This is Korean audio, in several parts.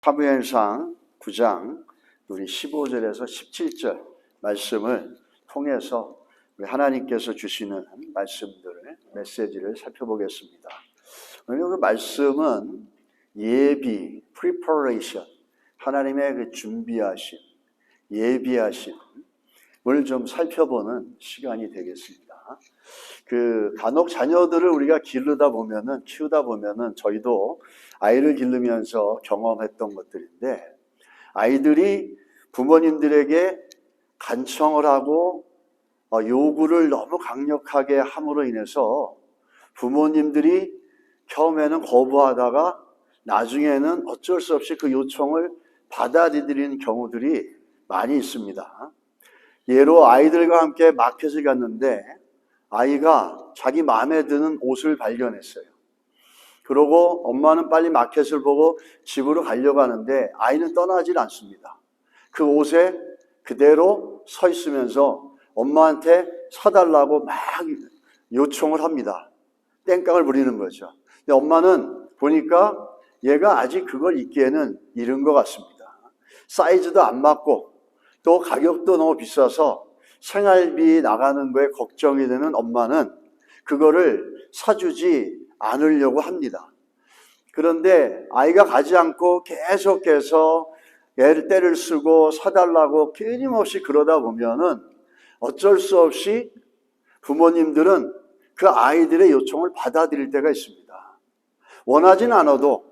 사무엘상 9장 우리 15절에서 17절 말씀을 통해서 우리 하나님께서 주시는 말씀들을 메시지를 살펴보겠습니다. 오늘 그 말씀은 예비, preparation, 하나님의 그 준비하심, 예비하심을 좀 살펴보는 시간이 되겠습니다. 간혹 자녀들을 우리가 키우다 보면은 저희도 아이를 기르면서 경험했던 것들인데, 아이들이 부모님들에게 간청을 하고 요구를 너무 강력하게 함으로 인해서 부모님들이 처음에는 거부하다가 나중에는 어쩔 수 없이 그 요청을 받아들이는 경우들이 많이 있습니다. 예로 아이들과 함께 마켓을 갔는데 아이가 자기 마음에 드는 옷을 발견했어요. 그러고 엄마는 빨리 마켓을 보고 집으로 가려고 하는데 아이는 떠나질 않습니다. 그 옷에 그대로 서 있으면서 엄마한테 사달라고 막 요청을 합니다. 땡깡을 부리는 거죠. 근데 엄마는 보니까 얘가 아직 그걸 입기에는 이른 것 같습니다. 사이즈도 안 맞고 또 가격도 너무 비싸서 생활비 나가는 거에 걱정이 되는 엄마는 그거를 사주지 않으려고 합니다. 그런데 아이가 가지 않고 계속해서 때를 쓰고 사달라고 끊임없이 그러다 보면은 어쩔 수 없이 부모님들은 그 아이들의 요청을 받아들일 때가 있습니다. 원하진 않아도,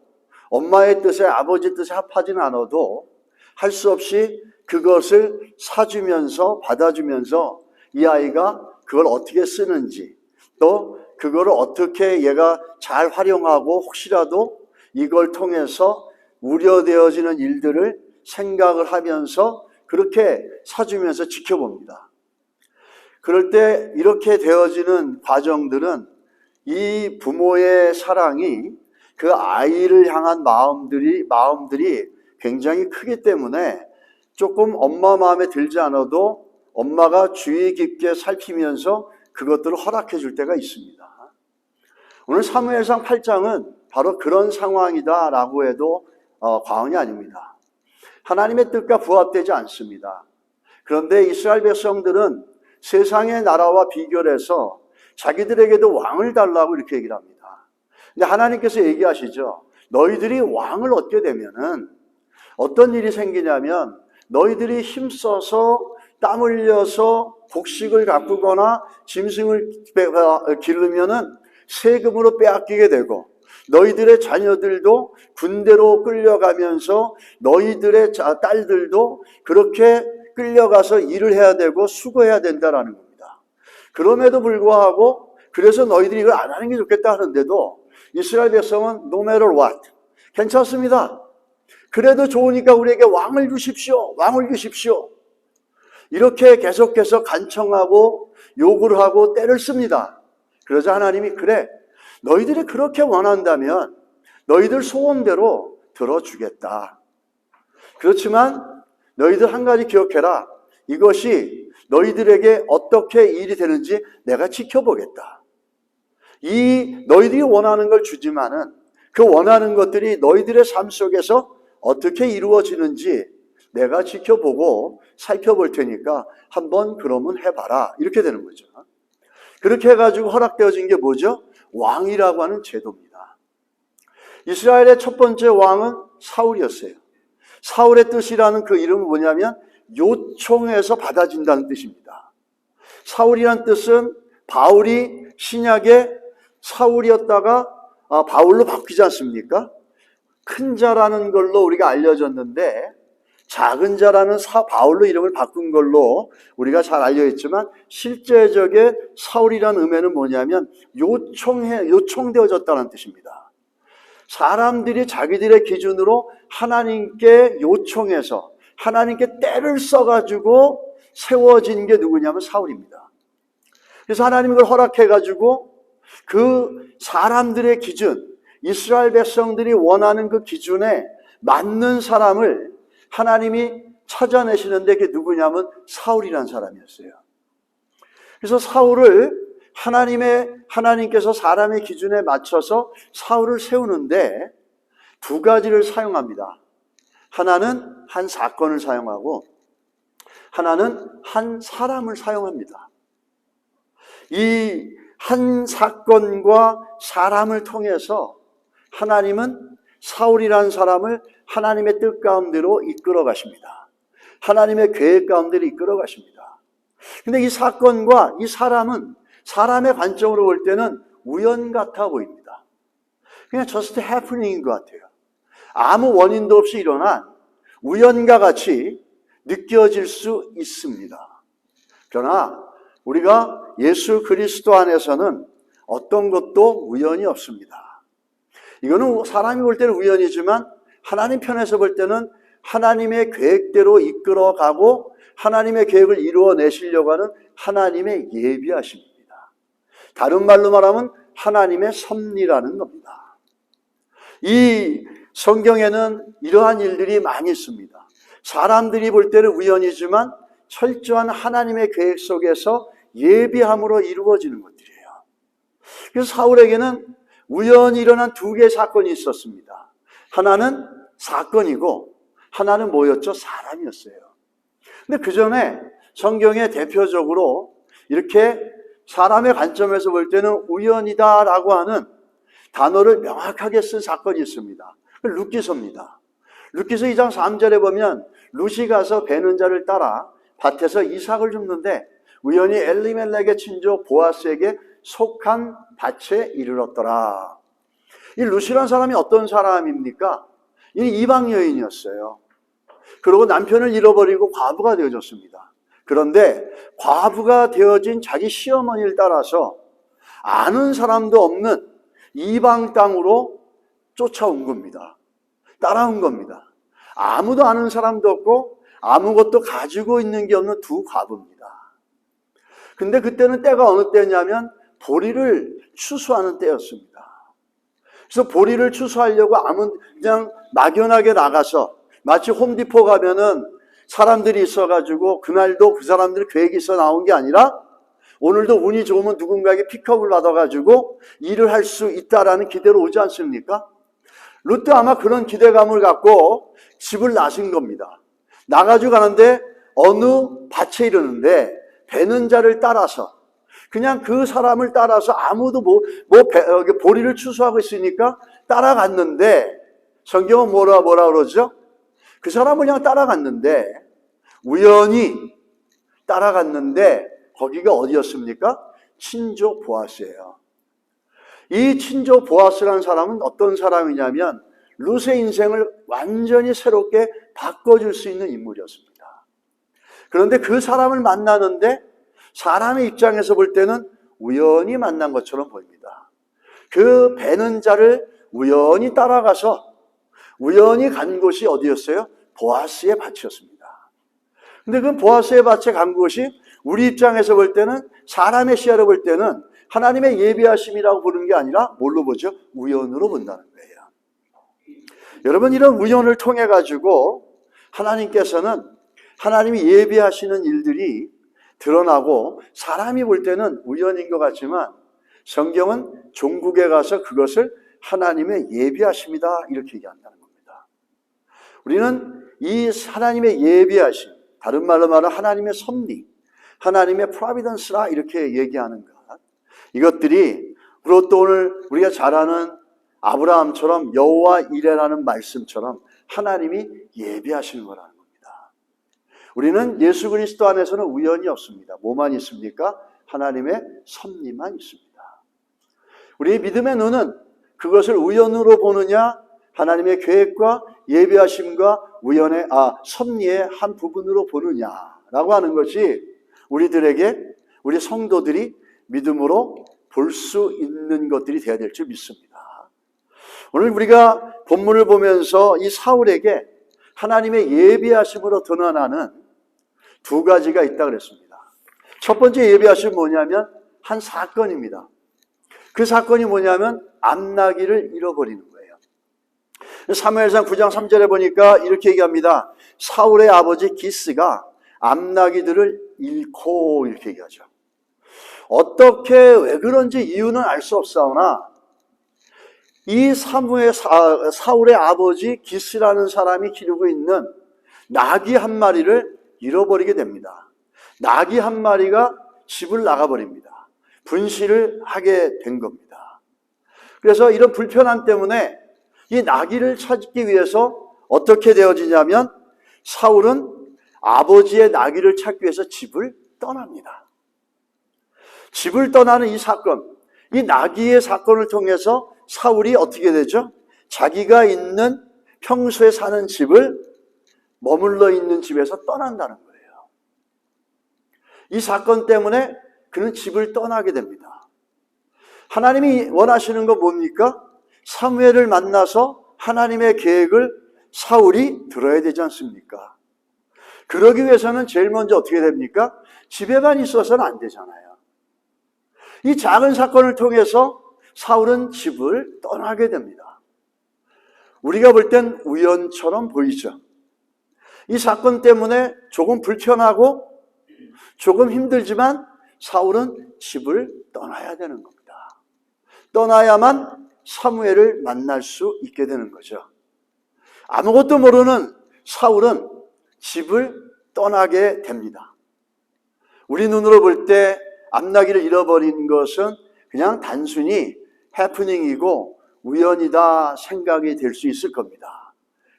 엄마의 뜻에 아버지 뜻에 합하진 않아도 할 수 없이 그것을 사주면서 받아주면서 이 아이가 그걸 어떻게 쓰는지, 또 그거를 어떻게 얘가 잘 활용하고 혹시라도 이걸 통해서 우려되어지는 일들을 생각을 하면서 그렇게 사주면서 지켜봅니다. 그럴 때 이렇게 되어지는 과정들은 이 부모의 사랑이 그 아이를 향한 마음들이 굉장히 크기 때문에 조금 엄마 마음에 들지 않아도 엄마가 주의 깊게 살피면서 그것들을 허락해 줄 때가 있습니다. 오늘 사무엘상 8장은 바로 그런 상황이다라고 해도 과언이 아닙니다. 하나님의 뜻과 부합되지 않습니다. 그런데 이스라엘 백성들은 세상의 나라와 비교를 해서 자기들에게도 왕을 달라고 이렇게 얘기를 합니다. 근데 하나님께서 얘기하시죠. 너희들이 왕을 얻게 되면은 어떤 일이 생기냐면 너희들이 힘써서 땀 흘려서 곡식을 가꾸거나 짐승을 기르면은 세금으로 빼앗기게 되고, 너희들의 자녀들도 군대로 끌려가면서 너희들의 딸들도 그렇게 끌려가서 일을 해야 되고 수고해야 된다라는 겁니다. 그럼에도 불구하고 그래서 너희들이 이걸 안 하는 게 좋겠다 하는데도 이스라엘 백성은 no matter what, 괜찮습니다. 그래도 좋으니까 우리에게 왕을 주십시오. 왕을 주십시오. 이렇게 계속해서 간청하고 요구를 하고 때를 씁니다. 그러자 하나님이 그래, 너희들이 그렇게 원한다면 너희들 소원대로 들어주겠다. 그렇지만 너희들 한 가지 기억해라. 이것이 너희들에게 어떻게 일이 되는지 내가 지켜보겠다. 이 너희들이 원하는 걸 주지만은 그 원하는 것들이 너희들의 삶 속에서 어떻게 이루어지는지 내가 지켜보고 살펴볼 테니까 한번 그러면 해봐라. 이렇게 되는 거죠. 그렇게 해가지고 허락되어진 게 뭐죠? 왕이라고 하는 제도입니다. 이스라엘의 첫 번째 왕은 사울이었어요. 사울의 뜻이라는 그 이름은 뭐냐면 요청해서 받아진다는 뜻입니다. 사울이란 뜻은 바울이 신약에 사울이었다가 바울로 바뀌지 않습니까? 큰 자라는 걸로 우리가 알려졌는데 작은 자라는 바울로 이름을 바꾼 걸로 우리가 잘 알려있지만 실제적인 사울이라는 의미는 뭐냐면 요청되어졌다는 뜻입니다. 사람들이 자기들의 기준으로 하나님께 요청해서 하나님께 때를 써가지고 세워진 게 누구냐면 사울입니다. 그래서 하나님이 그걸 허락해가지고 그 사람들의 기준, 이스라엘 백성들이 원하는 그 기준에 맞는 사람을 하나님이 찾아내시는데 그게 누구냐면 사울이라는 사람이었어요. 그래서 사울을 하나님께서 사람의 기준에 맞춰서 사울을 세우는데 두 가지를 사용합니다. 하나는 한 사건을 사용하고 하나는 한 사람을 사용합니다. 이 한 사건과 사람을 통해서 하나님은 사울이라는 사람을 하나님의 뜻 가운데로 이끌어 가십니다. 하나님의 계획 가운데로 이끌어 가십니다. 근데 이 사건과 이 사람은 사람의 관점으로 볼 때는 우연 같아 보입니다. 그냥 just happening인 것 같아요. 아무 원인도 없이 일어난 우연과 같이 느껴질 수 있습니다. 그러나 우리가 예수 그리스도 안에서는 어떤 것도 우연이 없습니다. 이거는 사람이 볼 때는 우연이지만 하나님 편에서 볼 때는 하나님의 계획대로 이끌어가고 하나님의 계획을 이루어내시려고 하는 하나님의 예비하심입니다. 다른 말로 말하면 하나님의 섭리라는 겁니다. 이 성경에는 이러한 일들이 많이 있습니다. 사람들이 볼 때는 우연이지만 철저한 하나님의 계획 속에서 예비함으로 이루어지는 것들이에요. 그래서 사울에게는 우연히 일어난 두 개의 사건이 있었습니다. 하나는 사건이고 하나는 뭐였죠? 사람이었어요. 근데 그 전에 성경에 대표적으로 이렇게 사람의 관점에서 볼 때는 우연이다라고 하는 단어를 명확하게 쓴 사건이 있습니다. 룻기서입니다. 룻기서 2장 3절에 보면 룻이 가서 베는 자를 따라 밭에서 이삭을 줍는데 우연히 엘리멜렉의 친족 보아스에게 속한 밭에 이르렀더라. 이 룻이라는 사람이 어떤 사람입니까? 이 이방 여인이었어요. 그리고 남편을 잃어버리고 과부가 되어졌습니다. 그런데 과부가 되어진 자기 시어머니를 따라서 아는 사람도 없는 이방 땅으로 쫓아온 겁니다. 따라온 겁니다. 아무도 아는 사람도 없고 아무것도 가지고 있는 게 없는 두 과부입니다. 근데 그때는 때가 어느 때냐면 보리를 추수하는 때였습니다. 그래서 보리를 추수하려고 그냥 막연하게 나가서 마치 홈디포 가면은 사람들이 있어가지고 그날도 그 사람들 계획이 있어 나온 게 아니라 오늘도 운이 좋으면 누군가에게 픽업을 받아가지고 일을 할 수 있다라는 기대로 오지 않습니까? 룻도 아마 그런 기대감을 갖고 집을 나선 겁니다. 나가지고 가는데 어느 밭에 이르는데 베는 자를 따라서 그냥 그 사람을 따라서 아무도 보리를 추수하고 있으니까 따라갔는데 성경은 뭐라 그러죠? 그 사람을 그냥 따라갔는데 우연히 따라갔는데 거기가 어디였습니까? 친족 보아스예요. 이 친족 보아스라는 사람은 어떤 사람이냐면 룻의 인생을 완전히 새롭게 바꿔줄 수 있는 인물이었습니다. 그런데 그 사람을 만나는데 사람의 입장에서 볼 때는 우연히 만난 것처럼 보입니다. 그 베는 자를 우연히 따라가서 우연히 간 곳이 어디였어요? 보아스의 밭이었습니다. 근데 그 보아스의 밭에 간 곳이 우리 입장에서 볼 때는 사람의 시야로 볼 때는 하나님의 예비하심이라고 보는 게 아니라 뭘로 보죠? 우연으로 본다는 거예요. 여러분, 이런 우연을 통해 가지고 하나님께서는 하나님이 예비하시는 일들이 드러나고 사람이 볼 때는 우연인 것 같지만 성경은 종국에 가서 그것을 하나님의 예비하심이다 이렇게 얘기한다는 겁니다. 우리는 이 하나님의 예비하심, 다른 말로 말하면 하나님의 섭리, 하나님의 프로비던스라 이렇게 얘기하는 것, 이것들이 그리고 또 오늘 우리가 잘 아는 아브라함처럼 여호와 이레라는 말씀처럼 하나님이 예비하시는 거라는 겁니다. 우리는 예수 그리스도 안에서는 우연이 없습니다. 뭐만 있습니까? 하나님의 섭리만 있습니다. 우리의 믿음의 눈은 그것을 우연으로 보느냐 하나님의 계획과 예비하심과 우연의 섭리의 한 부분으로 보느냐라고 하는 것이 우리 성도들이 믿음으로 볼 수 있는 것들이 되어야 될 줄 믿습니다. 오늘 우리가 본문을 보면서 이 사울에게 하나님의 예비하심으로 드러나는 두 가지가 있다 그랬습니다. 첫 번째 예비하심은 뭐냐면 한 사건입니다. 그 사건이 뭐냐면 암나기를 잃어버리는 거예요. 사무엘상 9장 3절에 보니까 이렇게 얘기합니다. 사울의 아버지 기스가 암나기들을 잃고 이렇게 얘기하죠. 어떻게 왜 그런지 이유는 알 수 없사오나 이 사울의 아버지 기스라는 사람이 기르고 있는 나귀 한 마리를 잃어버리게 됩니다. 나귀 한 마리가 집을 나가버립니다. 분실을 하게 된 겁니다. 그래서 이런 불편함 때문에 이 나귀를 찾기 위해서 어떻게 되어지냐면 사울은 아버지의 나귀를 찾기 위해서 집을 떠납니다. 집을 떠나는 이 사건, 이 나귀의 사건을 통해서 사울이 어떻게 되죠? 자기가 있는 평소에 사는 집을 머물러 있는 집에서 떠난다는 거예요. 이 사건 때문에 그는 집을 떠나게 됩니다. 하나님이 원하시는 건 뭡니까? 사무엘을 만나서 하나님의 계획을 사울이 들어야 되지 않습니까? 그러기 위해서는 제일 먼저 어떻게 됩니까? 집에만 있어서는 안 되잖아요. 이 작은 사건을 통해서 사울은 집을 떠나게 됩니다. 우리가 볼 땐 우연처럼 보이죠. 이 사건 때문에 조금 불편하고 조금 힘들지만 사울은 집을 떠나야 되는 겁니다. 떠나야만 사무엘을 만날 수 있게 되는 거죠. 아무것도 모르는 사울은 집을 떠나게 됩니다. 우리 눈으로 볼 때 암나귀를 잃어버린 것은 그냥 단순히 해프닝이고 우연이다 생각이 될 수 있을 겁니다.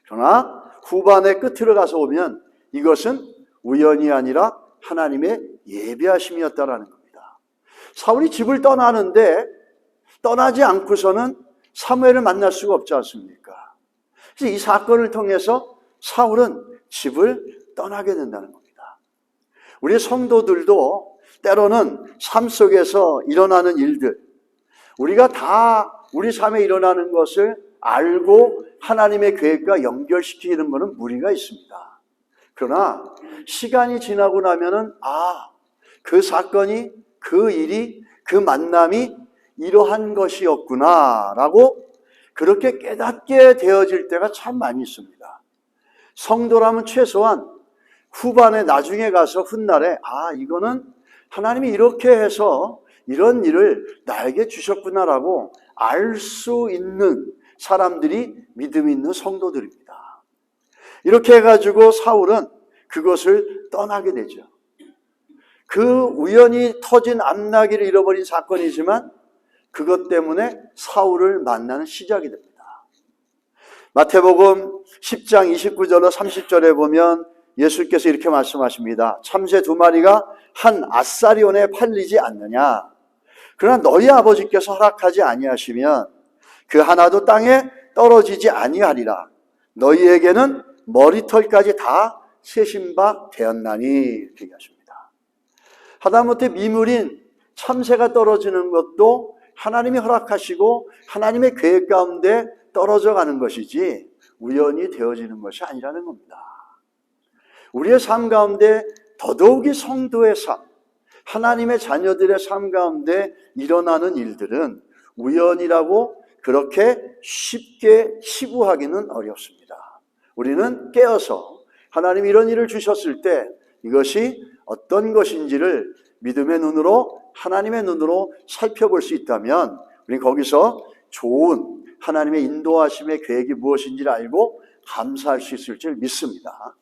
그러나 후반의 끝으로 가서 보면 이것은 우연이 아니라 하나님의 예비하심이었다라는 겁니다. 사울이 집을 떠나는데 떠나지 않고서는 사무엘을 만날 수가 없지 않습니까? 그래서 이 사건을 통해서 사울은 집을 떠나게 된다는 겁니다. 우리 성도들도 때로는 삶 속에서 일어나는 일들, 우리가 다 우리 삶에 일어나는 것을 알고 하나님의 계획과 연결시키는 것은 무리가 있습니다. 그러나 시간이 지나고 나면은 그 사건이, 그 일이, 그 만남이 이러한 것이었구나라고 그렇게 깨닫게 되어질 때가 참 많이 있습니다. 성도라면 최소한 후반에 나중에 가서 훗날에 이거는 하나님이 이렇게 해서 이런 일을 나에게 주셨구나라고 알 수 있는 사람들이 믿음 있는 성도들입니다. 이렇게 해가지고 사울은 그것을 떠나게 되죠. 그 우연히 터진 암나귀를 잃어버린 사건이지만 그것 때문에 사울을 만나는 시작이 됩니다. 마태복음 10장 29절로 30절에 보면 예수께서 이렇게 말씀하십니다. 참새 2마리가 한 아사리온에 팔리지 않느냐? 그러나 너희 아버지께서 허락하지 아니하시면 그 하나도 땅에 떨어지지 아니하리라. 너희에게는 머리털까지 다 세신 바 되었나니, 이렇게 얘기하십니다. 하다못해 미물인 참새가 떨어지는 것도 하나님이 허락하시고 하나님의 계획 가운데 떨어져 가는 것이지 우연히 되어지는 것이 아니라는 겁니다. 우리의 삶 가운데 더더욱이 성도의 삶, 하나님의 자녀들의 삶 가운데 일어나는 일들은 우연이라고 그렇게 쉽게 치부하기는 어렵습니다. 우리는 깨어서 하나님이 이런 일을 주셨을 때 이것이 어떤 것인지를 믿음의 눈으로, 하나님의 눈으로 살펴볼 수 있다면 우리는 거기서 좋은 하나님의 인도하심의 계획이 무엇인지를 알고 감사할 수 있을 줄 믿습니다.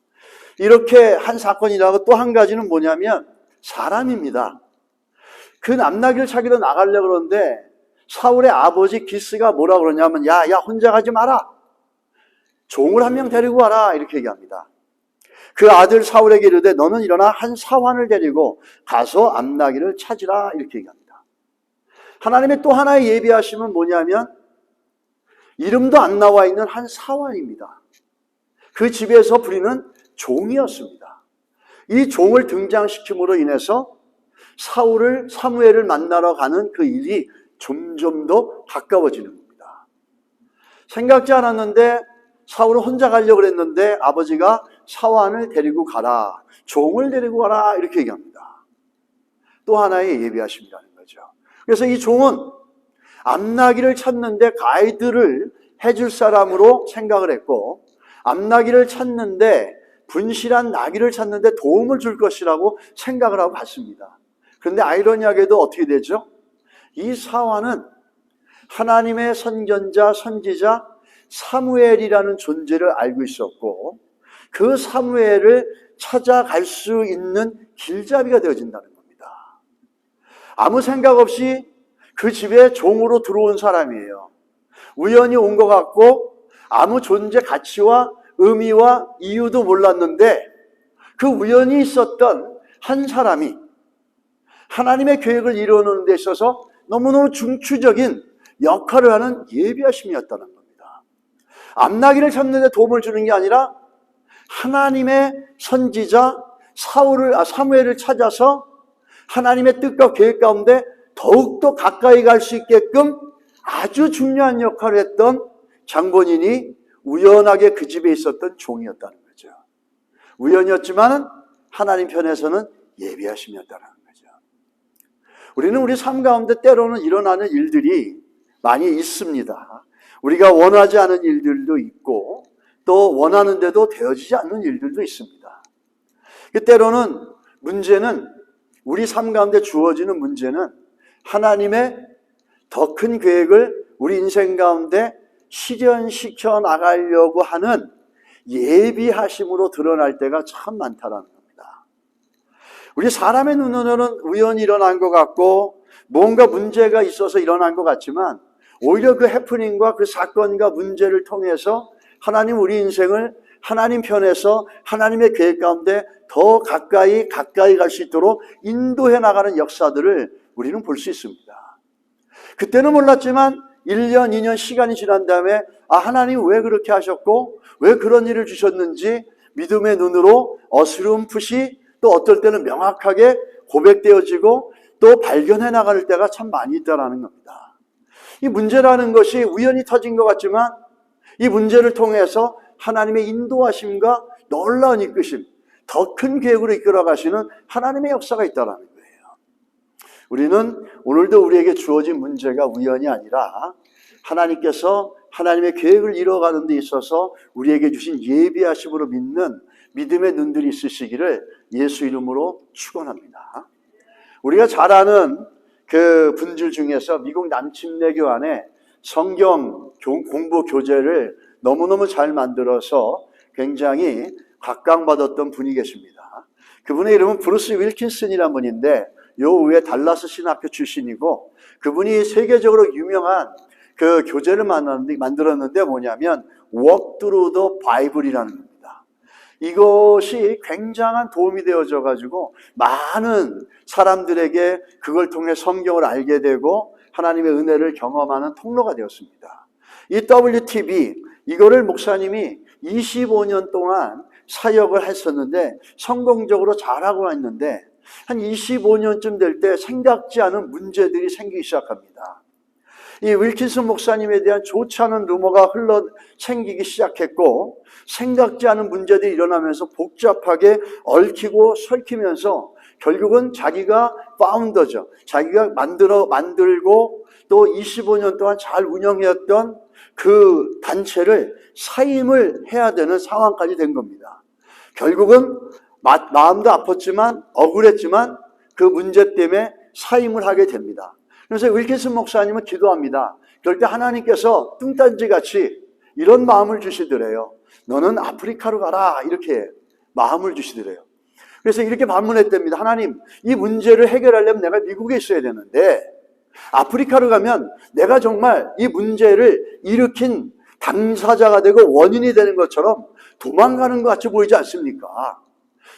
이렇게 한 사건이라고 또 한 가지는 뭐냐면 사람입니다. 그 암나귀를 찾기로 나가려고 그러는데 사울의 아버지 기스가 뭐라 그러냐면 야 혼자 가지 마라. 종을 한 명 데리고 와라. 이렇게 얘기합니다. 그 아들 사울에게 이르되 너는 일어나 한 사환을 데리고 가서 암나귀를 찾으라. 이렇게 얘기합니다. 하나님의 또 하나의 예비하심은 뭐냐면 이름도 안 나와 있는 한 사환입니다. 그 집에서 부리는 종이었습니다. 이 종을 등장시킴으로 인해서 사무엘을 만나러 가는 그 일이 점점 더 가까워지는 겁니다. 생각지 않았는데 사울은 혼자 가려고 했는데 아버지가 사환을 데리고 가라, 종을 데리고 가라 이렇게 얘기합니다. 또 하나의 예비하심이라는 거죠. 그래서 이 종은 암나귀를 찾는데 가이드를 해줄 사람으로 생각을 했고 암나귀를 찾는데 분실한 나귀를 찾는데 도움을 줄 것이라고 생각을 하고 갔습니다. 그런데 아이러니하게도 어떻게 되죠? 이 사환은 하나님의 선견자, 선지자 사무엘이라는 존재를 알고 있었고, 그 사무엘을 찾아갈 수 있는 길잡이가 되어진다는 겁니다. 아무 생각 없이 그 집에 종으로 들어온 사람이에요. 우연히 온 것 같고 아무 존재 가치와 의미와 이유도 몰랐는데, 그 우연히 있었던 한 사람이 하나님의 계획을 이루는 데 있어서 너무너무 중추적인 역할을 하는 예비하심이었다는 겁니다. 암나기를 잡는 데 도움을 주는 게 아니라 하나님의 선지자 사무엘을 찾아서 하나님의 뜻과 계획 가운데 더욱더 가까이 갈 수 있게끔 아주 중요한 역할을 했던 장본인이 우연하게 그 집에 있었던 종이었다는 거죠. 우연이었지만 하나님 편에서는 예비하심이었다는 거죠. 우리는 우리 삶 가운데 때로는 일어나는 일들이 많이 있습니다. 우리가 원하지 않은 일들도 있고 또 원하는데도 되어지지 않는 일들도 있습니다. 때로는 문제는, 우리 삶 가운데 주어지는 문제는 하나님의 더 큰 계획을 우리 인생 가운데 실현시켜 나가려고 하는 예비하심으로 드러날 때가 참 많다라는 겁니다. 우리 사람의 눈으로는 우연히 일어난 것 같고 뭔가 문제가 있어서 일어난 것 같지만, 오히려 그 해프닝과 그 사건과 문제를 통해서 하나님 우리 인생을 하나님 편에서 하나님의 계획 가운데 더 가까이 갈 수 있도록 인도해 나가는 역사들을 우리는 볼 수 있습니다. 그때는 몰랐지만 1년, 2년 시간이 지난 다음에 하나님 왜 그렇게 하셨고 왜 그런 일을 주셨는지 믿음의 눈으로 어스름풋이, 또 어떨 때는 명확하게 고백되어지고 또 발견해 나갈 때가 참 많이 있다는 겁니다. 이 문제라는 것이 우연히 터진 것 같지만 이 문제를 통해서 하나님의 인도하심과 놀라운 이끄심, 더 큰 계획으로 이끌어 가시는 하나님의 역사가 있다는 거예요. 우리는 오늘도 우리에게 주어진 문제가 우연이 아니라 하나님께서 하나님의 계획을 이뤄가는 데 있어서 우리에게 주신 예비하심으로 믿는 믿음의 눈들이 있으시기를 예수 이름으로 축원합니다. 우리가 잘 아는 그 분들 중에서 미국 남침내교 안에 성경 공부 교재를 너무너무 잘 만들어서 굉장히 각광받았던 분이 계십니다. 그분의 이름은 브루스 윌킨슨이라는 분인데 요 위에 달라스 신학교 출신이고, 그분이 세계적으로 유명한 그 교재를 만들었는데 뭐냐면 Walk Through the Bible이라는 겁니다. 이것이 굉장한 도움이 되어져 가지고 많은 사람들에게 그걸 통해 성경을 알게 되고 하나님의 은혜를 경험하는 통로가 되었습니다. 이 WTB, 이거를 목사님이 25년 동안 사역을 했었는데 성공적으로 잘하고 있는데 한 25년쯤 될 때 생각지 않은 문제들이 생기기 시작합니다. 이 윌킨슨 목사님에 대한 좋지 않은 루머가 생기기 시작했고, 생각지 않은 문제들이 일어나면서 복잡하게 얽히고 설키면서 결국은 자기가 파운더죠. 자기가 만들고 또 25년 동안 잘 운영했던 그 단체를 사임을 해야 되는 상황까지 된 겁니다. 결국은 마음도 아팠지만 억울했지만 그 문제 때문에 사임을 하게 됩니다. 그래서 윌킨슨 목사님은 기도합니다. 그럴 때 하나님께서 뚱딴지같이 이런 마음을 주시더래요. 너는 아프리카로 가라, 이렇게 마음을 주시더래요. 그래서 이렇게 반문했답니다. 하나님, 이 문제를 해결하려면 내가 미국에 있어야 되는데 아프리카로 가면 내가 정말 이 문제를 일으킨 당사자가 되고 원인이 되는 것처럼 도망가는 것 같이 보이지 않습니까?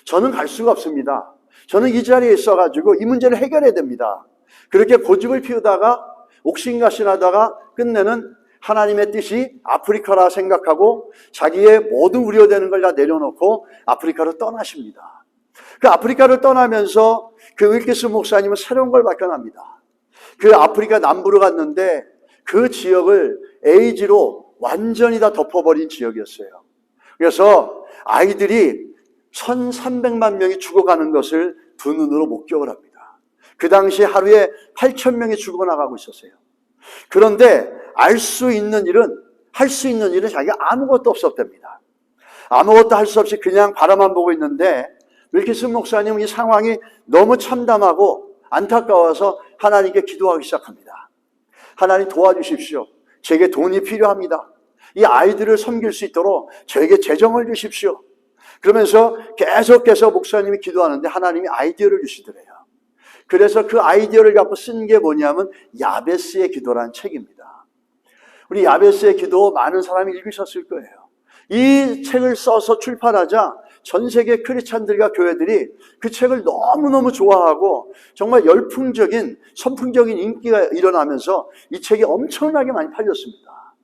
저는 갈 수가 없습니다. 저는 이 자리에 있어가지고 이 문제를 해결해야 됩니다. 그렇게 고집을 피우다가 옥신각신하다가 끝내는 하나님의 뜻이 아프리카라 생각하고 자기의 모든 우려되는 걸 다 내려놓고 아프리카로 떠나십니다. 그 아프리카를 떠나면서 그 윌킨슨 목사님은 새로운 걸 발견합니다. 그 아프리카 남부로 갔는데 그 지역을 에이즈로 완전히 다 덮어버린 지역이었어요. 그래서 아이들이 1,300만 명이 죽어가는 것을 두 눈으로 목격을 합니다. 그 당시에 하루에 8,000명이 죽어나가고 있었어요. 그런데 할 수 있는 일은 자기가 아무것도 없었답니다. 아무것도 할 수 없이 그냥 바라만 보고 있는데 윌킨슨 목사님은 이 상황이 너무 참담하고 안타까워서 하나님께 기도하기 시작합니다. 하나님 도와주십시오. 제게 돈이 필요합니다. 이 아이들을 섬길 수 있도록 저에게 재정을 주십시오. 그러면서 계속해서 목사님이 기도하는데 하나님이 아이디어를 주시더래요. 그래서 그 아이디어를 갖고 쓴 게 뭐냐면 야베스의 기도라는 책입니다. 우리 야베스의 기도 많은 사람이 읽으셨을 거예요. 이 책을 써서 출판하자 전 세계 크리스찬들과 교회들이 그 책을 너무너무 좋아하고 정말 열풍적인 선풍적인 인기가 일어나면서 이 책이 엄청나게 많이 팔렸습니다.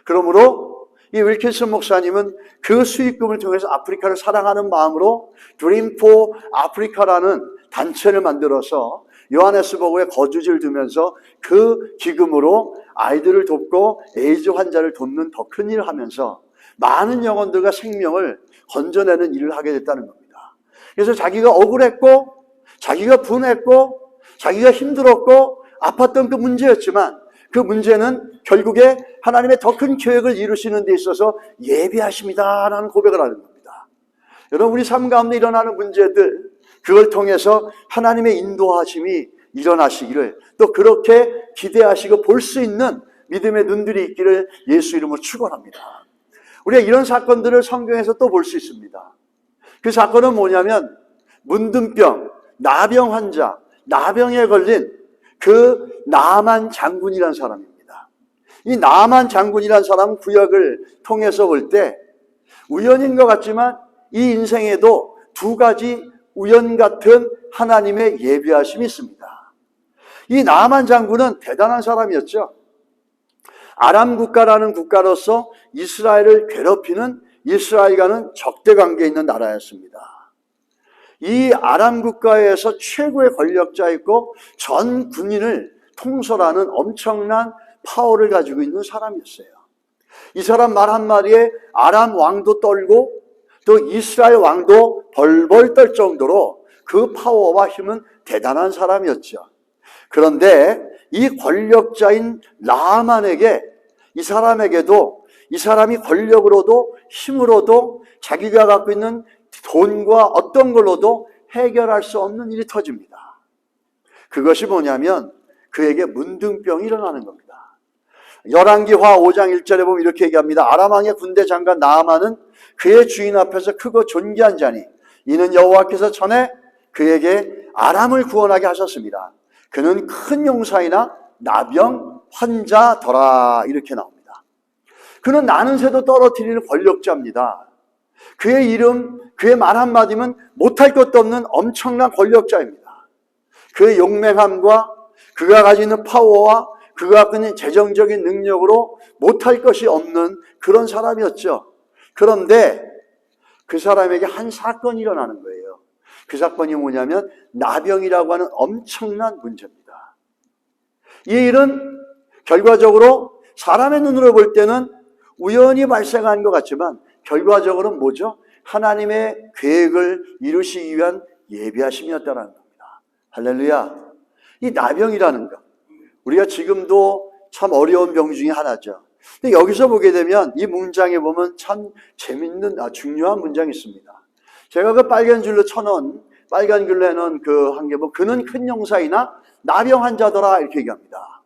그러므로 이 윌킨슨 목사님은 그 수익금을 통해서 아프리카를 사랑하는 마음으로 Dream for Africa라는 단체를 만들어서 요하네스버그에 거주지를 두면서 그 기금으로 아이들을 돕고 에이즈 환자를 돕는 더 큰 일을 하면서 많은 영혼들과 생명을 건져내는 일을 하게 됐다는 겁니다. 그래서 자기가 억울했고 자기가 분했고 자기가 힘들었고 아팠던 그 문제였지만 그 문제는 결국에 하나님의 더 큰 계획을 이루시는 데 있어서 예비하십니다라는 고백을 하는 겁니다. 여러분 우리 삶 가운데 일어나는 문제들 그걸 통해서 하나님의 인도하심이 일어나시기를 또 그렇게 기대하시고 볼 수 있는 믿음의 눈들이 있기를 예수 이름으로 축원합니다. 우리가 이런 사건들을 성경에서 또 볼 수 있습니다. 그 사건은 뭐냐면 문둥병, 나병 환자, 나병에 걸린 그 나만 장군이라는 사람입니다. 이 나만 장군이라는 사람은 구약을 통해서 볼 때 우연인 것 같지만 이 인생에도 두 가지 우연 같은 하나님의 예비하심이 있습니다. 이 나만 장군은 대단한 사람이었죠. 아람 국가라는 국가로서 이스라엘을 괴롭히는 이스라엘과는 적대 관계에 있는 나라였습니다. 이 아람 국가에서 최고의 권력자였고 전 군인을 통솔하는 엄청난 파워를 가지고 있는 사람이었어요. 이 사람 말 한마디에 아람 왕도 떨고 또 이스라엘 왕도 벌벌 떨 정도로 그 파워와 힘은 대단한 사람이었죠. 그런데 이 권력자인 나아만에게 이 사람에게도 이 사람이 권력으로도 힘으로도 자기가 갖고 있는 돈과 어떤 걸로도 해결할 수 없는 일이 터집니다. 그것이 뭐냐면 그에게 문둥병이 일어나는 겁니다. 열왕기하 5장 1절에 보면 이렇게 얘기합니다. 아람 왕의 군대 장관 나아만은 그의 주인 앞에서 크고 존귀한 자니 이는 여호와께서 전에 그에게 아람을 구원하게 하셨습니다. 그는 큰 용사이나 나병 환자더라 이렇게 나옵니다. 그는 나는 새도 떨어뜨리는 권력자입니다. 그의 이름, 그의 말 한마디면 못할 것도 없는 엄청난 권력자입니다. 그의 용맹함과 그가 가지고 있는 파워와 그가 갖고 있는 재정적인 능력으로 못할 것이 없는 그런 사람이었죠. 그런데 그 사람에게 한 사건이 일어나는 거예요. 그 사건이 뭐냐면 나병이라고 하는 엄청난 문제입니다. 이 일은 결과적으로 사람의 눈으로 볼 때는 우연히 발생한 것 같지만 결과적으로는 뭐죠? 하나님의 계획을 이루시기 위한 예비하심이었다는 겁니다. 할렐루야. 이 나병이라는 것, 우리가 지금도 참 어려운 병 중에 하나죠. 근데 여기서 보게 되면 이 문장에 보면 참 재밌는 중요한 문장이 있습니다. 제가 그 빨간 줄로 쳐놓은 빨간 글로 해놓은 그 한 개 보면 그는 큰 용사이나 나병 환자더라 이렇게 얘기합니다.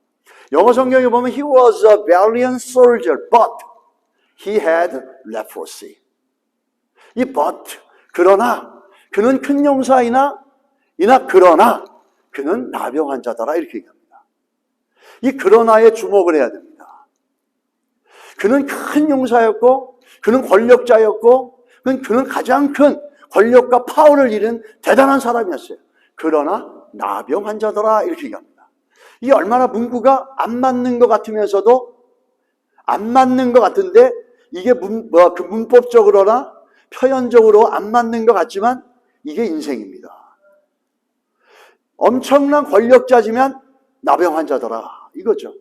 영어 성경에 보면 he was a valiant soldier but he had leprosy. 이 but 그러나 그는 큰 용사이나 그러나 그는 나병 환자더라 이렇게 얘기합니다. 이 그러나에 주목을 해야 됩니다. 그는 큰 용사였고 그는 권력자였고 그는 가장 큰 권력과 파워를 잃은 대단한 사람이었어요. 그러나 나병 환자더라 이렇게 얘기합니다. 이게 얼마나 문구가 안 맞는 것 같으면서도 안 맞는 것 같은데 이게 그 문법적으로나 표현적으로 안 맞는 것 같지만 이게 인생입니다. 엄청난 권력자지만 나병 환자더라 이거죠.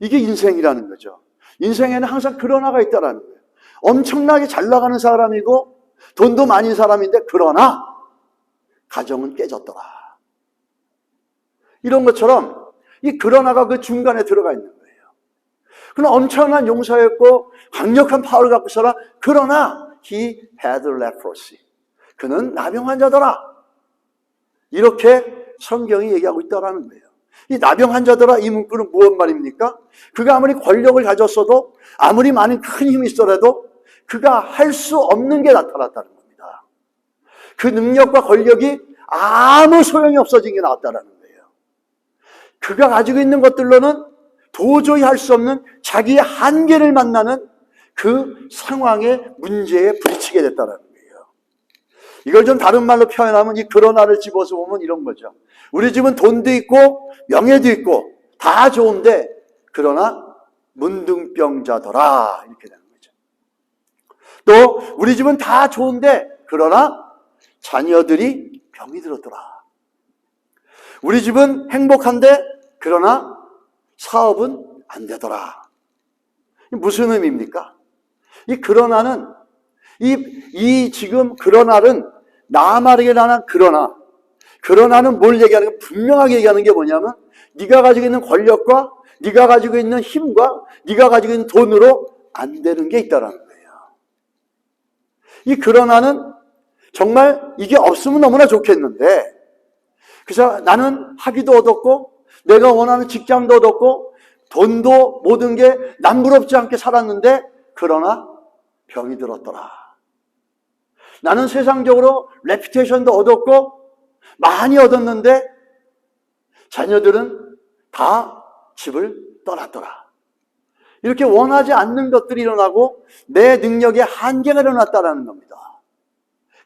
이게 인생이라는 거죠. 인생에는 항상 그러나가 있다라는 거예요. 엄청나게 잘 나가는 사람이고 돈도 많은 사람인데 그러나 가정은 깨졌더라. 이런 것처럼 이 그러나가 그 중간에 들어가 있는 거예요. 그는 엄청난 용사였고 강력한 파워를 갖고 있어라. 그러나 he had leprosy. 그는 나병 환자더라. 이렇게 성경이 얘기하고 있다라는 거예요. 이 나병 환자더라 이 문구는 무슨 말입니까? 그가 아무리 권력을 가졌어도 아무리 많은 큰 힘이 있더라도 그가 할 수 없는 게 나타났다는 겁니다. 그 능력과 권력이 아무 소용이 없어진 게 나왔다는 거예요. 그가 가지고 있는 것들로는 도저히 할 수 없는 자기의 한계를 만나는 그 상황의 문제에 부딪히게 됐다는 거예요. 이걸 좀 다른 말로 표현하면 이 그러나를 집어서 보면 이런 거죠. 우리 집은 돈도 있고 명예도 있고 다 좋은데 그러나 문둥병자더라 이렇게 되는 거죠. 또 우리 집은 다 좋은데 그러나 자녀들이 병이 들었더라. 우리 집은 행복한데 그러나 사업은 안 되더라. 무슨 의미입니까? 이 그러나는 이 지금 그러나는 나말에게 나는 그러나는 뭘 얘기하는 게 분명하게 얘기하는 게 뭐냐면 네가 가지고 있는 권력과 네가 가지고 있는 힘과 네가 가지고 있는 돈으로 안 되는 게 있다라는 거예요. 이 그러나는 정말 이게 없으면 너무나 좋겠는데 그래서 나는 학위도 얻었고 내가 원하는 직장도 얻었고 돈도 모든 게 남부럽지 않게 살았는데 그러나 병이 들었더라. 나는 세상적으로 레퓨테이션도 얻었고 많이 얻었는데 자녀들은 다 집을 떠났더라. 이렇게 원하지 않는 것들이 일어나고 내 능력의 한계가 일어났다는 겁니다.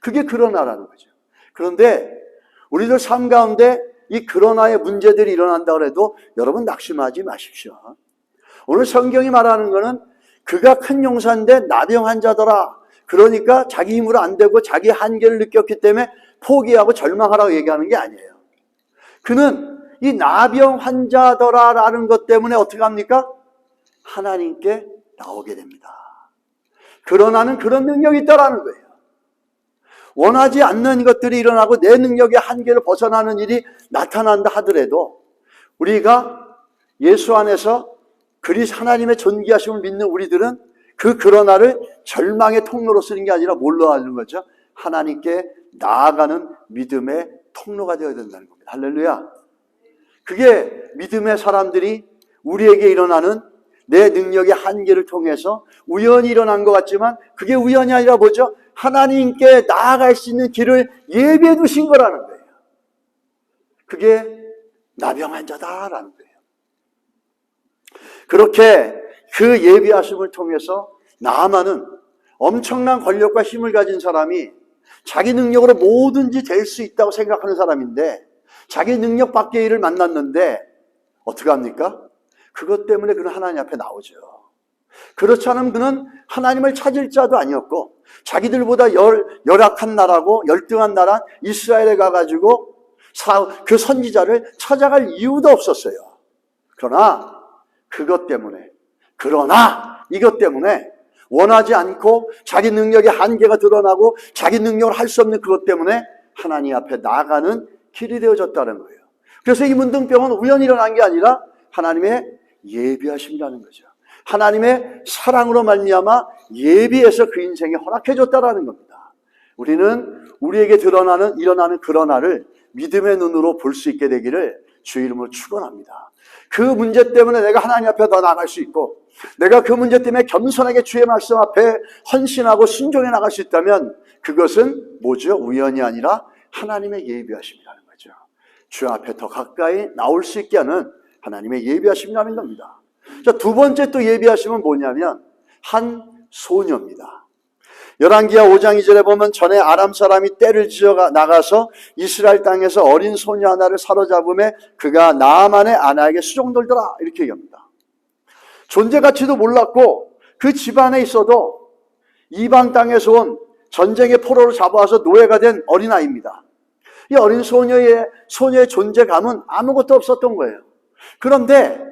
그게 그러나라는 거죠. 그런데 우리들 삶 가운데 이 그러나의 문제들이 일어난다 그래도 여러분 낙심하지 마십시오. 오늘 성경이 말하는 거는 그가 큰 용사인데 나병 환자더라. 그러니까 자기 힘으로 안 되고 자기 한계를 느꼈기 때문에 포기하고 절망하라고 얘기하는 게 아니에요. 그는 이 나병 환자더라라는 것 때문에 어떻게 합니까? 하나님께 나오게 됩니다. 그러나는 그런 능력이 있다라는 거예요. 원하지 않는 것들이 일어나고 내 능력의 한계를 벗어나는 일이 나타난다 하더라도 우리가 예수 안에서 하나님의 존귀하심을 믿는 우리들은 그 그러나를 절망의 통로로 쓰는 게 아니라 뭘로 하는 거죠? 하나님께 나아가는 믿음의 통로가 되어야 된다는 겁니다. 할렐루야. 그게 믿음의 사람들이 우리에게 일어나는 내 능력의 한계를 통해서 우연히 일어난 것 같지만 그게 우연이 아니라 뭐죠? 하나님께 나아갈 수 있는 길을 예비해 두신 거라는 거예요. 그게 나병 환자다라는 거예요. 그렇게 그 예비하심을 통해서 나아만은 엄청난 권력과 힘을 가진 사람이 자기 능력으로 뭐든지 될 수 있다고 생각하는 사람인데 자기 능력 밖의 일을 만났는데 어떻게 합니까? 그것 때문에 그는 하나님 앞에 나오죠. 그렇지 않으면 그는 하나님을 찾을 자도 아니었고 자기들보다 열악한 나라고 열등한 나라 이스라엘에 가가지고 그 선지자를 찾아갈 이유도 없었어요. 그러나 이것 때문에 원하지 않고 자기 능력의 한계가 드러나고 자기 능력을 할 수 없는 그것 때문에 하나님 앞에 나아가는 길이 되어졌다는 거예요. 그래서 이 문둥병은 우연히 일어난 게 아니라 하나님의 예비하심이라는 거죠. 하나님의 사랑으로 말미암아 예비해서 그 인생에 허락해 줬다라는 겁니다. 우리는 우리에게 일어나는 그러나를 믿음의 눈으로 볼 수 있게 되기를 주의 이름으로 축원합니다. 그 문제 때문에 내가 하나님 앞에 더 나아갈 수 있고 내가 그 문제 때문에 겸손하게 주의 말씀 앞에 헌신하고 순종해 나갈 수 있다면 그것은 뭐죠? 우연이 아니라 하나님의 예비하심이라는 거죠. 주 앞에 더 가까이 나올 수 있게 하는 하나님의 예비하심이라는 겁니다. 자, 두 번째 또 예비하심은 뭐냐면 한 소녀입니다. 열왕기하 5장 2절에 보면 전에 아람 사람이 떼를 지어 나가서 이스라엘 땅에서 어린 소녀 하나를 사로잡음에 그가 나아만의 아내에게 수종돌더라 이렇게 얘기합니다. 존재 가치도 몰랐고 그 집안에 있어도 이방 땅에서 온 전쟁의 포로로 잡아와서 노예가 된 어린아이입니다. 이 어린 소녀의 존재감은 아무것도 없었던 거예요. 그런데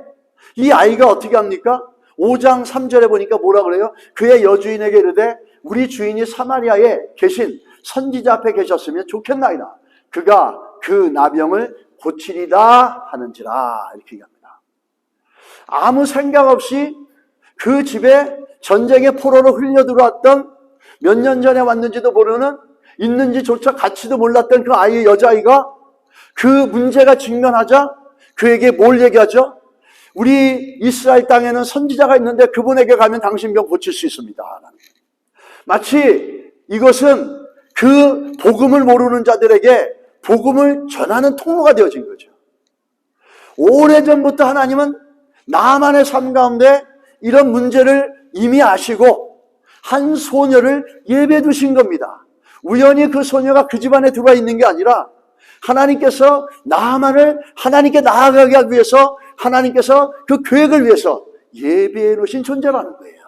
이 아이가 어떻게 합니까? 5장 3절에 보니까 뭐라 그래요? 그의 여주인에게 이르되 우리 주인이 사마리아에 계신 선지자 앞에 계셨으면 좋겠나이다. 그가 그 나병을 고치리다 하는지라 이렇게 얘기합니다. 아무 생각 없이 그 집에 전쟁의 포로로 흘려 들어왔던 몇 년 전에 왔는지도 모르는 있는지조차 가치도 몰랐던 그 여자아이가 그 문제가 직면하자 그에게 뭘 얘기하죠? 우리 이스라엘 땅에는 선지자가 있는데 그분에게 가면 당신 병 고칠 수 있습니다. 마치 이것은 그 복음을 모르는 자들에게 복음을 전하는 통로가 되어진 거죠. 오래전부터 하나님은 나만의 삶 가운데 이런 문제를 이미 아시고 한 소녀를 예배해 두신 겁니다. 우연히 그 소녀가 그 집안에 들어와 있는 게 아니라 하나님께서 나만을 하나님께 나아가게 하기 위해서 하나님께서 그 계획을 위해서 예배해 놓으신 존재라는 거예요.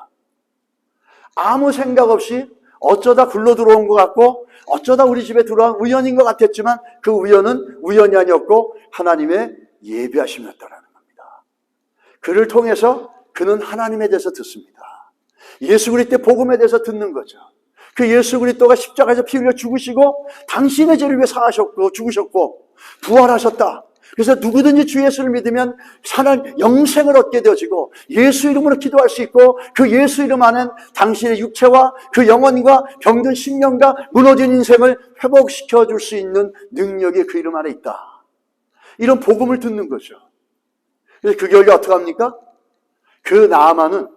아무 생각 없이 어쩌다 굴러 들어온 것 같고 어쩌다 우리 집에 들어온 우연인 것 같았지만 그 우연은 우연이 아니었고 하나님의 예비하심이었다라는 겁니다. 그를 통해서 그는 하나님에 대해서 듣습니다. 예수 그리스도의 복음에 대해서 듣는 거죠. 그 예수 그리스도가 십자가에서 피 흘려 죽으시고 당신의 죄를 위해 사하셨고 죽으셨고 부활하셨다. 그래서 누구든지 주 예수를 믿으면 사는 영생을 얻게 되어지고 예수 이름으로 기도할 수 있고 그 예수 이름 안엔 당신의 육체와 그 영혼과 병든 심령과 무너진 인생을 회복시켜 줄 수 있는 능력이 그 이름 안에 있다. 이런 복음을 듣는 거죠. 그래서 그 결과 어떻게 합니까? 그 나아만은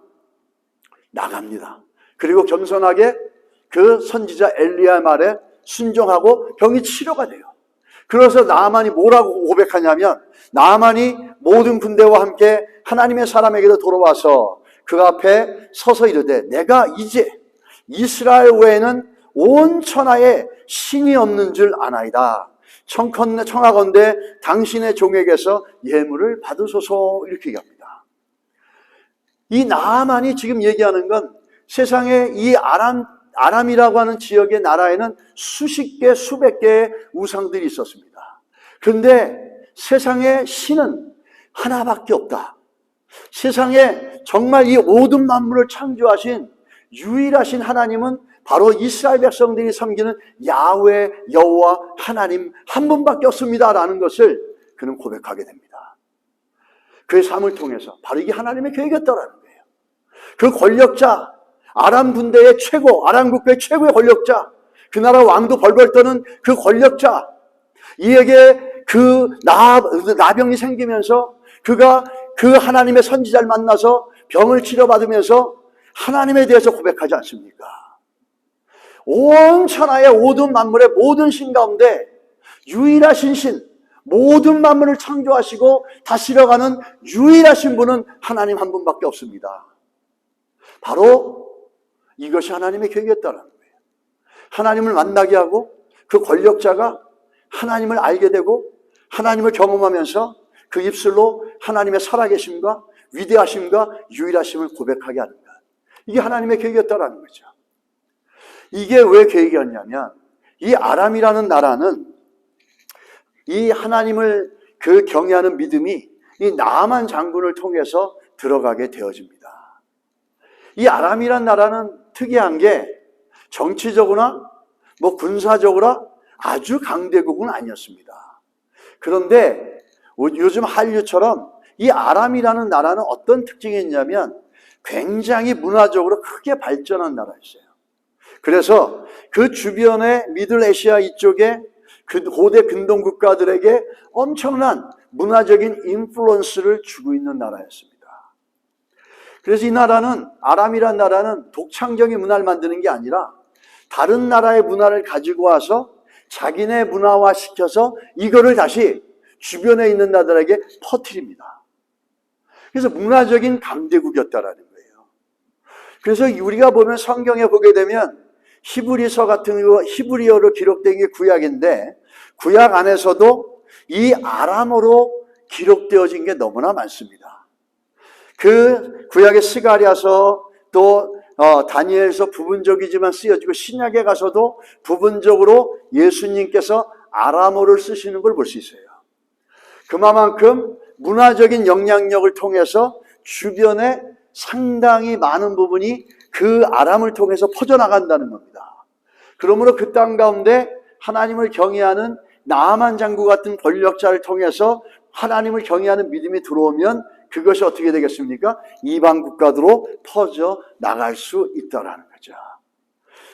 나갑니다. 그리고 겸손하게 그 선지자 엘리야 말에 순종하고 병이 치료가 돼요. 그래서 나아만이 뭐라고 고백하냐면 나아만이 모든 군대와 함께 하나님의 사람에게로 돌아와서 그 앞에 서서 이르되 내가 이제 이스라엘 외에는 온 천하에 신이 없는 줄 아나이다. 청하건대 당신의 종에게서 예물을 받으소서 이렇게 얘기합니다. 이 나아만이 지금 얘기하는 건 세상에 이 아람이라고 하는 지역의 나라에는 수십 개, 수백 개의 우상들이 있었습니다. 그런데 세상에 신은 하나밖에 없다. 세상에 정말 이 모든 만물을 창조하신 유일하신 하나님은 바로 이스라엘 백성들이 섬기는 야훼 여호와 하나님 한 분밖에 없습니다라는 것을 그는 고백하게 됩니다. 그의 삶을 통해서 바로 이게 하나님의 계획이었다라는 거예요. 그 권력자 아람 군대의 최고, 아람 국가의 최고의 권력자, 그 나라 왕도 벌벌 떠는 그 권력자, 이에게 그 나병이 생기면서 그가 그 하나님의 선지자를 만나서 병을 치료받으면서 하나님에 대해서 고백하지 않습니까? 온 천하의 모든 만물의 모든 신 가운데 유일하신 신, 모든 만물을 창조하시고 다스려가는 유일하신 분은 하나님 한 분밖에 없습니다. 바로 이것이 하나님의 계획이었다는 거예요. 하나님을 만나게 하고 그 권력자가 하나님을 알게 되고 하나님을 경험하면서 그 입술로 하나님의 살아계심과 위대하심과 유일하심을 고백하게 하는 것. 이게 하나님의 계획이었다는 거죠. 이게 왜 계획이었냐면 이 아람이라는 나라는 이 하나님을 그 경외하는 믿음이 이 나아만 장군을 통해서 들어가게 되어집니다. 이 아람이란 나라는 특이한 게 정치적으로나 군사적으로 아주 강대국은 아니었습니다. 그런데 요즘 한류처럼 이 아람이라는 나라는 어떤 특징이 있냐면 굉장히 문화적으로 크게 발전한 나라였어요. 그래서 그 주변의 미들아시아 이쪽에 그 고대 근동 국가들에게 엄청난 문화적인 인플루언스를 주고 있는 나라였습니다. 그래서 이 나라는 아람이란 나라는 독창적인 문화를 만드는 게 아니라 다른 나라의 문화를 가지고 와서 자기네 문화화시켜서 이거를 다시 주변에 있는 나라들에게 퍼뜨립니다. 그래서 문화적인 강대국이었다라는 거예요. 그래서 우리가 보면 성경에 보게 되면 히브리서 같은 거 히브리어로 기록된 게 구약인데 구약 안에서도 이 아람어로 기록되어진 게 너무나 많습니다. 그 구약의 스가랴서 또 다니엘서 부분적이지만 쓰여지고 신약에 가서도 부분적으로 예수님께서 아람어를 쓰시는 걸 볼 수 있어요. 그만큼 문화적인 영향력을 통해서 주변에 상당히 많은 부분이 그 아람을 통해서 퍼져나간다는 겁니다. 그러므로 그 땅 가운데 하나님을 경외하는 나아만 장구 같은 권력자를 통해서 하나님을 경외하는 믿음이 들어오면 그것이 어떻게 되겠습니까? 이방 국가들로 퍼져 나갈 수 있다라는 거죠.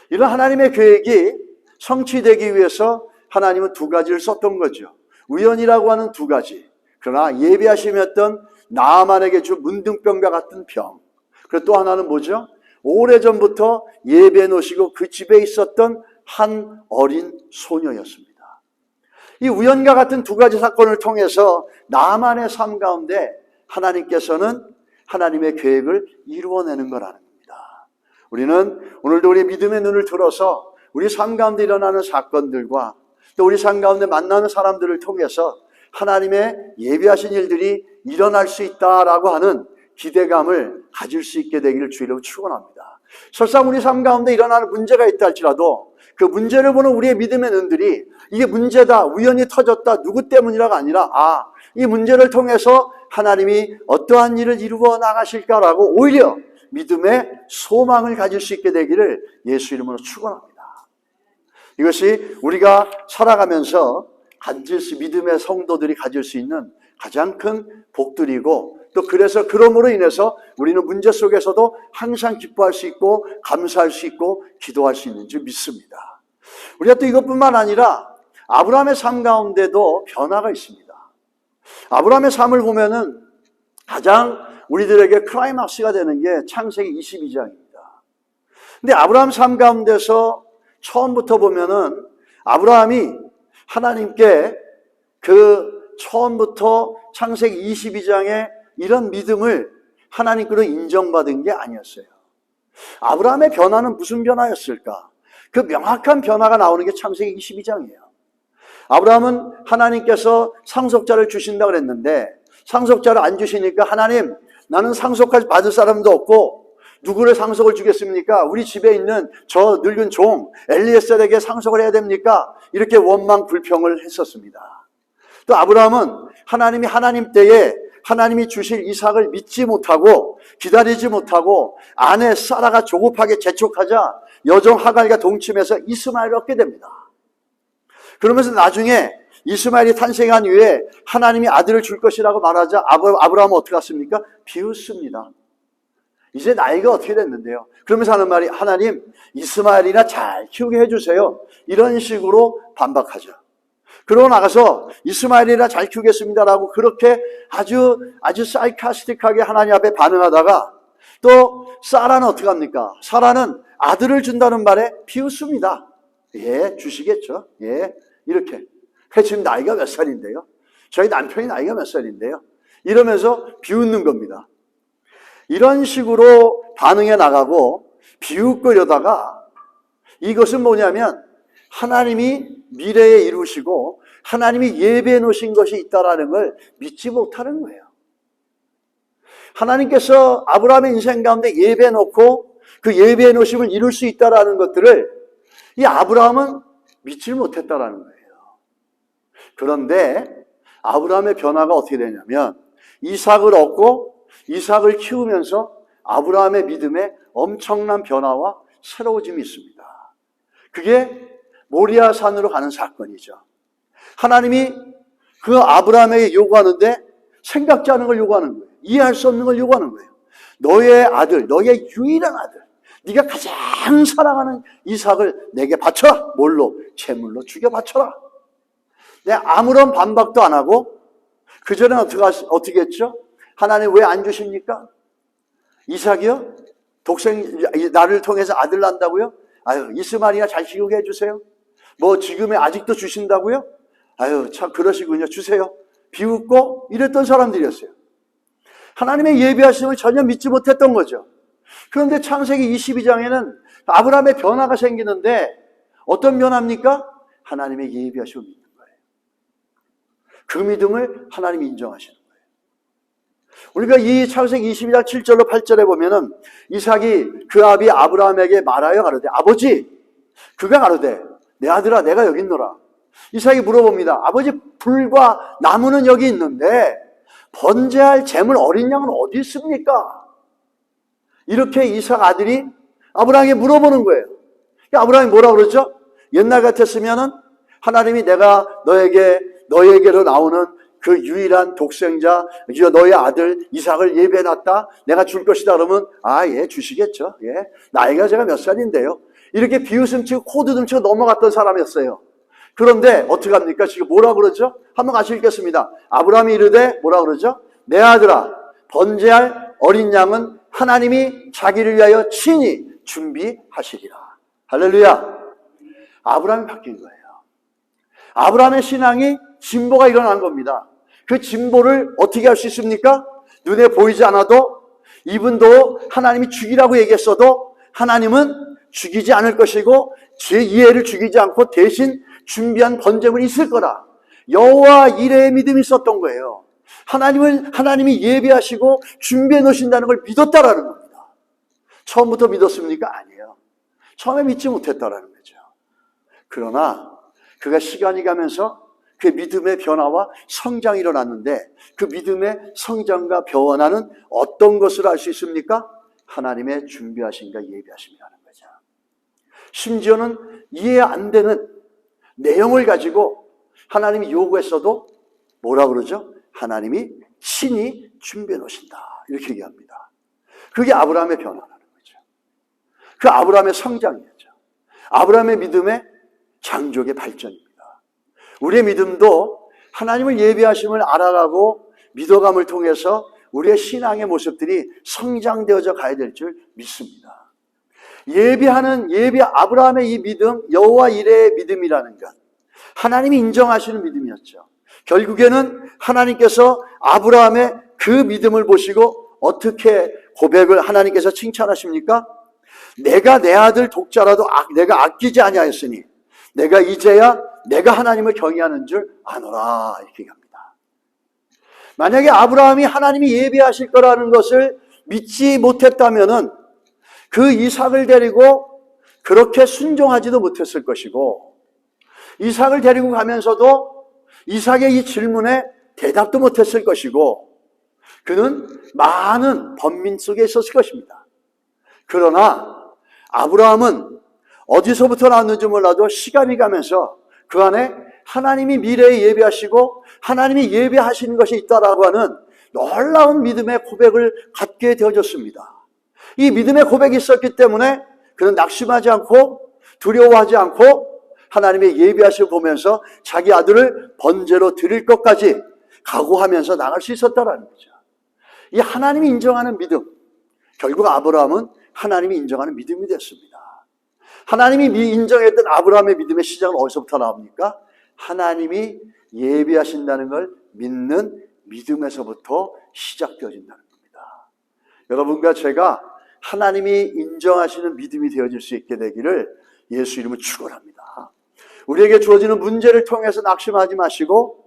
이런 하나님의 계획이 성취되기 위해서 하나님은 두 가지를 썼던 거죠. 우연이라고 하는 두 가지, 그러나 예비하심이었던 나아만에게 준 문둥병과 같은 병. 그리고 또 하나는 뭐죠? 오래전부터 예배해 놓으시고 그 집에 있었던 한 어린 소녀였습니다. 이 우연과 같은 두 가지 사건을 통해서 나만의 삶 가운데 하나님께서는 하나님의 계획을 이루어내는 거라는 겁니다. 우리는 오늘도 우리 믿음의 눈을 들어서 우리 삶 가운데 일어나는 사건들과 또 우리 삶 가운데 만나는 사람들을 통해서 하나님의 예비하신 일들이 일어날 수 있다라고 하는 기대감을 가질 수 있게 되기를 주의로 축원합니다. 설사 우리 삶 가운데 일어나는 문제가 있다 할지라도 그 문제를 보는 우리의 믿음의 눈들이 이게 문제다, 우연히 터졌다, 누구 때문이라가 아니라 이 문제를 통해서 하나님이 어떠한 일을 이루어 나가실까라고 오히려 믿음의 소망을 가질 수 있게 되기를 예수 이름으로 축원합니다. 이것이 우리가 살아가면서 가질 수, 믿음의 성도들이 가질 수 있는 가장 큰 복들이고, 또 그래서 그럼으로 인해서 우리는 문제 속에서도 항상 기뻐할 수 있고 감사할 수 있고 기도할 수 있는 줄 믿습니다. 우리가 또 이것뿐만 아니라 아브라함의 삶 가운데도 변화가 있습니다. 아브라함의 삶을 보면은 가장 우리들에게 클라이막스가 되는 게 창세기 22장입니다. 근데 아브라함 삶 가운데서 처음부터 보면은 아브라함이 하나님께 그 처음부터 창세기 22장에 이런 믿음을 하나님께로 인정받은 게 아니었어요. 아브라함의 변화는 무슨 변화였을까? 그 명확한 변화가 나오는 게 창세기 22장이에요. 아브라함은 하나님께서 상속자를 주신다고 그랬는데 상속자를 안 주시니까 하나님, 나는 상속까지 받을 사람도 없고 누구를 상속을 주겠습니까? 우리 집에 있는 저 늙은 종 엘리에셀에게 상속을 해야 됩니까? 이렇게 원망 불평을 했었습니다. 또 아브라함은 하나님이 하나님 때에 하나님이 주실 이삭을 믿지 못하고 기다리지 못하고 아내 사라가 조급하게 재촉하자 여종 하갈과 동침해서 이스마엘을 얻게 됩니다. 그러면서 나중에 이스마엘이 탄생한 이후에 하나님이 아들을 줄 것이라고 말하자 아브라함은 어떻게 했습니까? 비웃습니다. 이제 나이가 어떻게 됐는데요? 그러면서 하는 말이 하나님 이스마엘이나 잘 키우게 해주세요. 이런 식으로 반박하죠. 그러고 나가서 이스마엘이나 잘 키우겠습니다라고 그렇게 아주 사이카스틱하게 하나님 앞에 반응하다가 또 사라는 어떻게 합니까? 사라는 아들을 준다는 말에 비웃습니다. 예, 주시겠죠. 예, 이렇게. 지금 나이가 몇 살인데요? 저희 남편이 나이가 몇 살인데요? 이러면서 비웃는 겁니다. 이런 식으로 반응해 나가고 비웃거려다가 이것은 뭐냐면 하나님이 미래에 이루시고 하나님이 예배해 놓으신 것이 있다는 걸 믿지 못하는 거예요. 하나님께서 아브라함의 인생 가운데 예배해 놓고 그 예배해 놓으심을 이룰 수 있다는 것들을 이 아브라함은 믿지 못했다는 거예요. 그런데 아브라함의 변화가 어떻게 되냐면 이삭을 얻고 이삭을 키우면서 아브라함의 믿음에 엄청난 변화와 새로워짐이 있습니다. 그게 모리아 산으로 가는 사건이죠. 하나님이 그 아브라함에게 요구하는데 생각지 않은 걸 요구하는 거예요. 이해할 수 없는 걸 요구하는 거예요. 너의 아들, 너의 유일한 아들, 네가 가장 사랑하는 이삭을 내게 바쳐라. 뭘로? 제물로 죽여 바쳐라. 내가 아무런 반박도 안 하고 그전에 어떻게 했죠? 하나님 왜 안 주십니까? 이삭이요? 나를 통해서 아들 난다고요? 아유, 이스마엘이나 잘 키우게 해주세요. 뭐 지금에 아직도 주신다고요? 아유, 참 그러시군요. 주세요. 비웃고 이랬던 사람들이었어요. 하나님의 예비하심을 전혀 믿지 못했던 거죠. 그런데 창세기 22장에는 아브라함의 변화가 생기는데 어떤 변화입니까? 하나님의 예비하심을 믿는 거예요. 그 믿음을 하나님이 인정하시는 거예요. 우리가 이 창세기 22장 7절로 8절에 보면은 이삭이 그 아비 아브라함에게 말하여 가로되 아버지, 그가 가로되 내 아들아 내가 여기 있노라. 이삭이 물어봅니다. 아버지, 불과 나무는 여기 있는데 번제할 제물 어린 양은 어디 있습니까? 이렇게 이삭 아들이 아브라함에게 물어보는 거예요. 아브라함이 뭐라 그러죠? 옛날 같았으면은 하나님이 내가 너에게로 나오는 그 유일한 독생자, 너의 아들 이삭을 예배해놨다. 내가 줄 것이다. 그러면 예, 주시겠죠. 예, 나이가 제가 몇 살인데요. 이렇게 비웃음치고 코드듬치고 넘어갔던 사람이었어요. 그런데 어떻게 합니까? 지금 뭐라 그러죠? 한번 같이 읽겠습니다. 아브라함이 이르되 뭐라 그러죠? 내 아들아, 번제할 어린 양은 하나님이 자기를 위하여 친히 준비하시리라. 할렐루야. 아브라함이 바뀐 거예요. 아브라함의 신앙이 진보가 일어난 겁니다. 그 진보를 어떻게 할 수 있습니까? 눈에 보이지 않아도 이분도 하나님이 죽이라고 얘기했어도 하나님은 죽이지 않을 것이고 제 이해를 죽이지 않고 대신 준비한 번제물이 있을 거라. 여호와 이레의 믿음이 있었던 거예요. 하나님이 예비하시고 준비해 놓으신다는 걸 믿었다라는 겁니다. 처음부터 믿었습니까? 아니에요. 처음에 믿지 못했다라는 거죠. 그러나 그가 시간이 가면서 그 믿음의 변화와 성장이 일어났는데 그 믿음의 성장과 변화는 어떤 것을 알 수 있습니까? 하나님의 준비하심과 예비하심이라는 거죠. 심지어는 이해 안 되는 내용을 가지고 하나님이 요구했어도 뭐라 그러죠? 하나님이 친히 준비해 놓으신다. 이렇게 얘기합니다. 그게 아브라함의 변화라는 거죠. 그 아브라함의 성장이었죠. 아브라함의 믿음의 장족의 발전입니다. 우리의 믿음도 하나님을 예비하심을 알아가고 믿어감을 통해서 우리의 신앙의 모습들이 성장되어져 가야 될 줄 믿습니다. 아브라함의 이 믿음, 여호와 이레의 믿음이라는 것, 하나님이 인정하시는 믿음이었죠. 결국에는 하나님께서 아브라함의 그 믿음을 보시고 어떻게 고백을 하나님께서 칭찬하십니까? 내가 내 아들 독자라도 내가 아끼지 아니하였으니 내가 이제야 내가 하나님을 경외하는 줄 아노라. 이렇게 얘기합니다. 만약에 아브라함이 하나님이 예비하실 거라는 것을 믿지 못했다면은 그 이삭을 데리고 그렇게 순종하지도 못했을 것이고, 이삭을 데리고 가면서도 이삭의 이 질문에 대답도 못했을 것이고, 그는 많은 번민 속에 있었을 것입니다. 그러나 아브라함은 어디서부터 나왔는지 몰라도 시간이 가면서 그 안에 하나님이 미래에 예비하시고 하나님이 예비하시는 것이 있다라고 하는 놀라운 믿음의 고백을 갖게 되어졌습니다. 이 믿음의 고백이 있었기 때문에 그는 낙심하지 않고 두려워하지 않고 하나님의 예비하심을 보면서 자기 아들을 번제로 드릴 것까지 각오하면서 나갈 수 있었다라는 거죠. 이 하나님이 인정하는 믿음, 결국 아브라함은 하나님이 인정하는 믿음이 됐습니다. 하나님이 인정했던 아브라함의 믿음의 시작은 어디서부터 나옵니까? 하나님이 예비하신다는 걸 믿는 믿음에서부터 시작되어진다는 겁니다. 여러분과 제가 하나님이 인정하시는 믿음이 되어질 수 있게 되기를 예수 이름으로 축원합니다. 우리에게 주어지는 문제를 통해서 낙심하지 마시고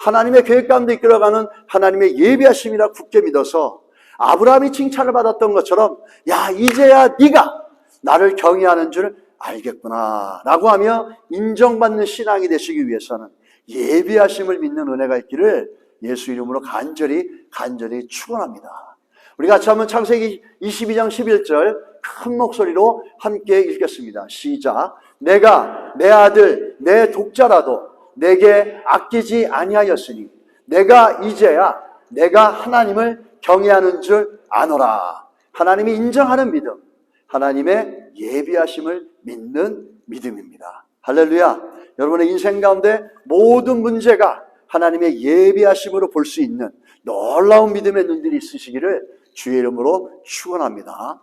하나님의 계획 가운데 이끌어가는 하나님의 예비하심이라 굳게 믿어서 아브라함이 칭찬을 받았던 것처럼 야 이제야 네가 나를 경외하는 줄 알겠구나 라고 하며 인정받는 신앙이 되시기 위해서는 예비하심을 믿는 은혜가 있기를 예수 이름으로 간절히 축원합니다. 우리 같이 한번 창세기 22장 11절 큰 목소리로 함께 읽겠습니다. 시작. 내가 내 아들 내 독자라도 내게 아끼지 아니하였으니 내가 이제야 내가 하나님을 경외하는 줄 아노라. 하나님이 인정하는 믿음, 하나님의 예비하심을 믿는 믿음입니다. 할렐루야. 여러분의 인생 가운데 모든 문제가 하나님의 예비하심으로 볼 수 있는 놀라운 믿음의 눈들이 있으시기를 주의 이름으로 축원합니다.